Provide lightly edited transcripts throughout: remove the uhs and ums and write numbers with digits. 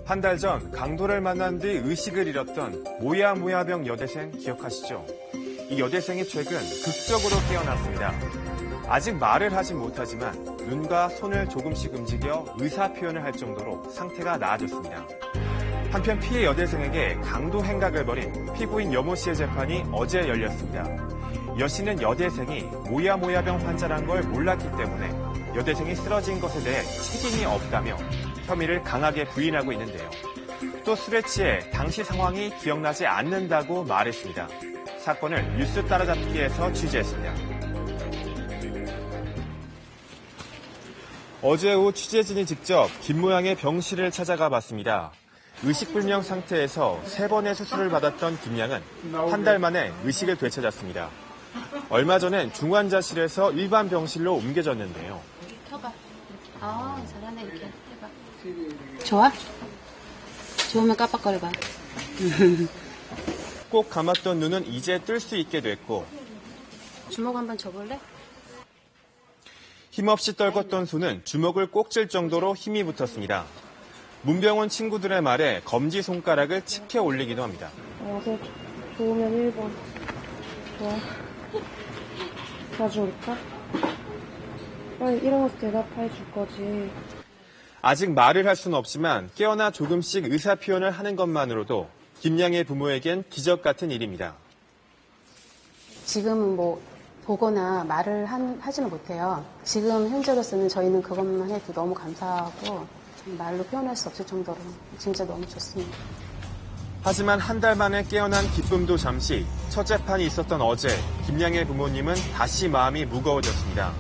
한 달 전 강도를 만난 뒤 의식을 잃었던 모야모야병 여대생 기억하시죠? 이 여대생이 최근 극적으로 깨어났습니다. 아직 말을 하진 못하지만 눈과 손을 조금씩 움직여 의사 표현을 할 정도로 상태가 나아졌습니다. 한편 피해 여대생에게 강도 행각을 벌인 피고인 여모 씨의 재판이 어제 열렸습니다. 여 씨는 여대생이 모야모야병 환자란 걸 몰랐기 때문에 여대생이 쓰러진 것에 대해 책임이 없다며 혐의를 강하게 부인하고 있는데요. 또 술에 취해 당시 상황이 기억나지 않는다고 말했습니다. 사건을 뉴스 따라잡기에서 취재했습니다. 어제 오후 취재진이 직접 김 모양의 병실을 찾아가 봤습니다. 의식불명 상태에서 3번의 수술을 받았던 김 양은 한 달 만에 의식을 되찾았습니다. 얼마 전엔 중환자실에서 일반 병실로 옮겨졌는데요. 켜봐. 잘하네. 이렇게 해봐. 좋아? 좋으면 깜빡거려봐. 꼭 감았던 눈은 이제 뜰 수 있게 됐고 주먹 한번 줘볼래? 힘없이 떨궜던 손은 주먹을 꼭 쥘 정도로 힘이 붙었습니다. 문병원 친구들의 말에 검지손가락을 치켜 올리기도 합니다. 어제 좋으면 1번. 좋아. 자주 올까? 빨리 일어나서 대답해 줄 거지. 아직 말을 할 수는 없지만 깨어나 조금씩 의사 표현을 하는 것만으로도 김양의 부모에겐 기적 같은 일입니다. 지금은 보거나 말을 하지는 못해요. 지금 현재로서는 저희는 그것만 해도 너무 감사하고 말로 표현할 수 없을 정도로 진짜 너무 좋습니다. 하지만 한 달 만에 깨어난 기쁨도 잠시 첫 재판이 있었던 어제 김양의 부모님은 다시 마음이 무거워졌습니다.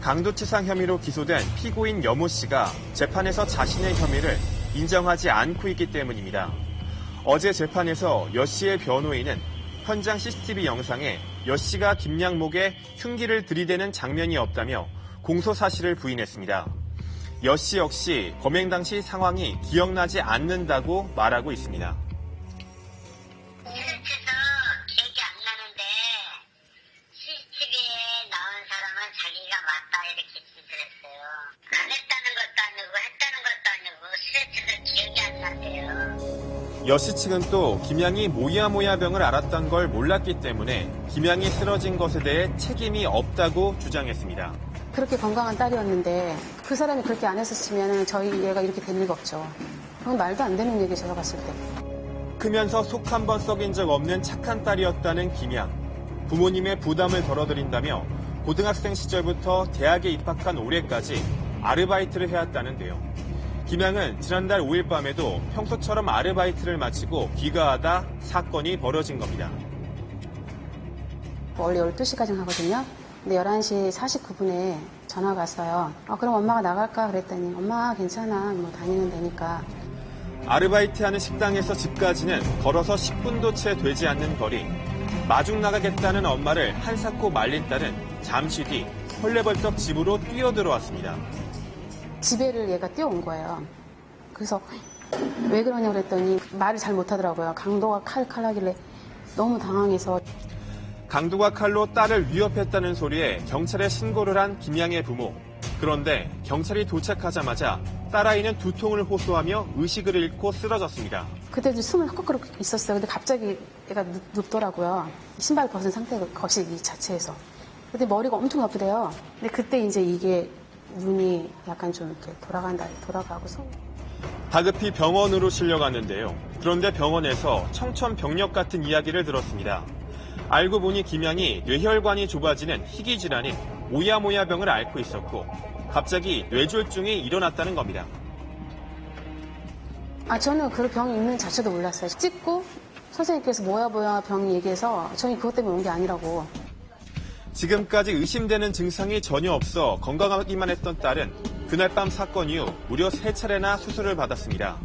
강도치상 혐의로 기소된 피고인 여모 씨가 재판에서 자신의 혐의를 인정하지 않고 있기 때문입니다. 어제 재판에서 여 씨의 변호인은 현장 CCTV 영상에 여 씨가 김양 목에 흉기를 들이대는 장면이 없다며 공소 사실을 부인했습니다. 여 씨 역시 범행 당시 상황이 기억나지 않는다고 말하고 있습니다. 실제로 기억이 안 나는데 CCTV에 나온 사람은 자기가 맞다 이렇게 진술했어요. 안 했다는 것도 아니고 했다는 것도 아니고 실제로 기억이 안 나대요. 여 씨 측은 또 김양이 모야모야병을 알았던 걸 몰랐기 때문에 김양이 쓰러진 것에 대해 책임이 없다고 주장했습니다. 그렇게 건강한 딸이었는데 그 사람이 그렇게 안 했었으면 저희 얘가 이렇게 될 리가 없죠. 그건 말도 안 되는 얘기 제가 봤을 때. 크면서 속 한 번 썩인 적 없는 착한 딸이었다는 김양. 부모님의 부담을 덜어드린다며 고등학생 시절부터 대학에 입학한 올해까지 아르바이트를 해왔다는데요. 김양은 지난달 5일 밤에도 평소처럼 아르바이트를 마치고 귀가하다 사건이 벌어진 겁니다. 원래 12시까지 하거든요. 근데 11시 49분에 전화가 왔어요. 그럼 엄마가 나갈까? 그랬더니 엄마 괜찮아. 다니면 되니까. 아르바이트하는 식당에서 집까지는 걸어서 10분도 채 되지 않는 거리. 마중 나가겠다는 엄마를 한사코 말린 딸은 잠시 뒤 헐레벌떡 집으로 뛰어들어왔습니다. 집에를 얘가 뛰어온 거예요. 그래서 왜 그러냐고 그랬더니 말을 잘 못하더라고요. 강도가 칼하길래 너무 당황해서. 강도가 칼로 딸을 위협했다는 소리에 경찰에 신고를 한 김양의 부모. 그런데 경찰이 도착하자마자 딸아이는 두통을 호소하며 의식을 잃고 쓰러졌습니다. 그때도 숨을 헛헛거리고 있었어요. 근데 갑자기 얘가 눕더라고요. 신발 벗은 상태가 거실 이 자체에서. 근데 머리가 엄청 아프대요. 근데 그때 이제 이게 눈이 약간 좀 이렇게 돌아가고서. 다급히 병원으로 실려갔는데요. 그런데 병원에서 청천벽력 같은 이야기를 들었습니다. 알고 보니 김양이 뇌혈관이 좁아지는 희귀 질환인 모야모야병을 앓고 있었고 갑자기 뇌졸중이 일어났다는 겁니다. 저는 그 병이 있는 자체도 몰랐어요. 찍고 선생님께서 모야모야병 얘기해서 저희 그것 때문에 온 게 아니라고. 지금까지 의심되는 증상이 전혀 없어 건강하기만 했던 딸은 그날 밤 사건 이후 무려 3차례나 수술을 받았습니다.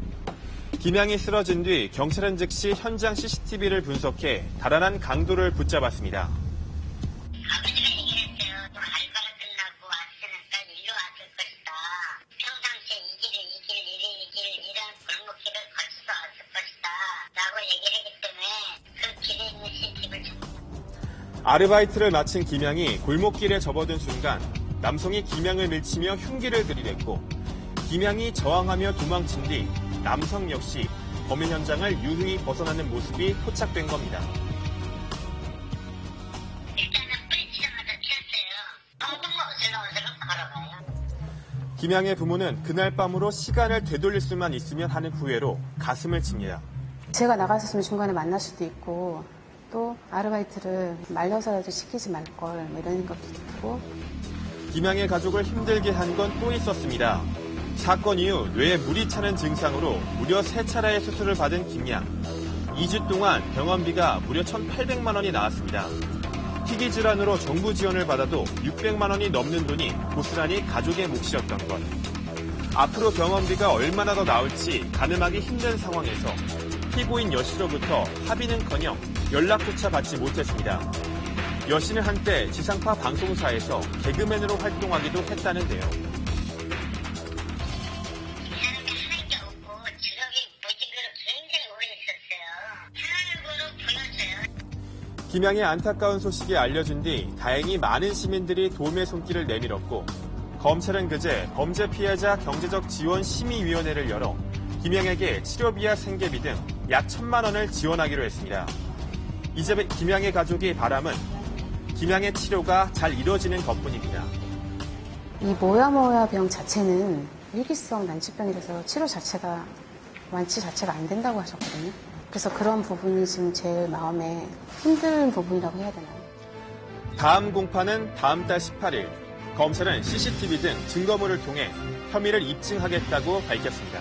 김양이 쓰러진 뒤 경찰은 즉시 현장 CCTV를 분석해 달아난 강도를 붙잡았습니다. 아버지가 얘기했어요. 알바가 끝나고 왔으니까 일로 왔을 것이다. 평상시에 이런 골목길을 거쳐서 왔을 것이다. 라고 얘기를 했기 때문에 그 길에 있는 CCTV를 아르바이트를 마친 김양이 골목길에 접어든 순간 남성이 김양을 밀치며 흉기를 들이댔고 김양이 저항하며 도망친 뒤 남성 역시 범행 현장을 유유히 벗어나는 모습이 포착된 겁니다. 일단은 뿌리치자마자 튀었어요. 엉뚱거 어슬렁어슬렁 걸어가요. 김양의 부모는 그날 밤으로 시간을 되돌릴 수만 있으면 하는 후회로 가슴을 칩니다. 제가 나갔었으면 중간에 만날 수도 있고 또 아르바이트를 말려서라도 시키지 말걸 이런 생각도 들고. 김양의 가족을 힘들게 한 건 또 있었습니다. 사건 이후 뇌에 물이 차는 증상으로 무려 3차례의 수술을 받은 김양. 2주 동안 병원비가 무려 1,800만 원이 나왔습니다. 희귀 질환으로 정부 지원을 받아도 600만 원이 넘는 돈이 고스란히 가족의 몫이었던 것. 앞으로 병원비가 얼마나 더 나올지 가늠하기 힘든 상황에서 피고인 여 씨로부터 합의는커녕 연락조차 받지 못했습니다. 여 씨는 한때 지상파 방송사에서 개그맨으로 활동하기도 했다는데요. 이사람이 하는 게 없고 직업이 무직으로 굉장히 오래 있었어요. 하나를 보여줘요. 김양의 안타까운 소식이 알려진 뒤 다행히 많은 시민들이 도움의 손길을 내밀었고 검찰은 그제 범죄 피해자 경제적 지원 심의위원회를 열어 김양에게 치료비와 생계비 등 약 1,000만 원을 지원하기로 했습니다. 이제 김양의 가족의 바람은 김양의 치료가 잘 이루어지는 것뿐입니다. 이 모야모야병 자체는 일기성 난치병이라서 치료 자체가 완치 자체가 안 된다고 하셨거든요. 그래서 그런 부분이 지금 제 마음에 힘든 부분이라고 해야 되나요? 다음 공판은 다음 달 18일. 검찰은 CCTV 등 증거물을 통해 혐의를 입증하겠다고 밝혔습니다.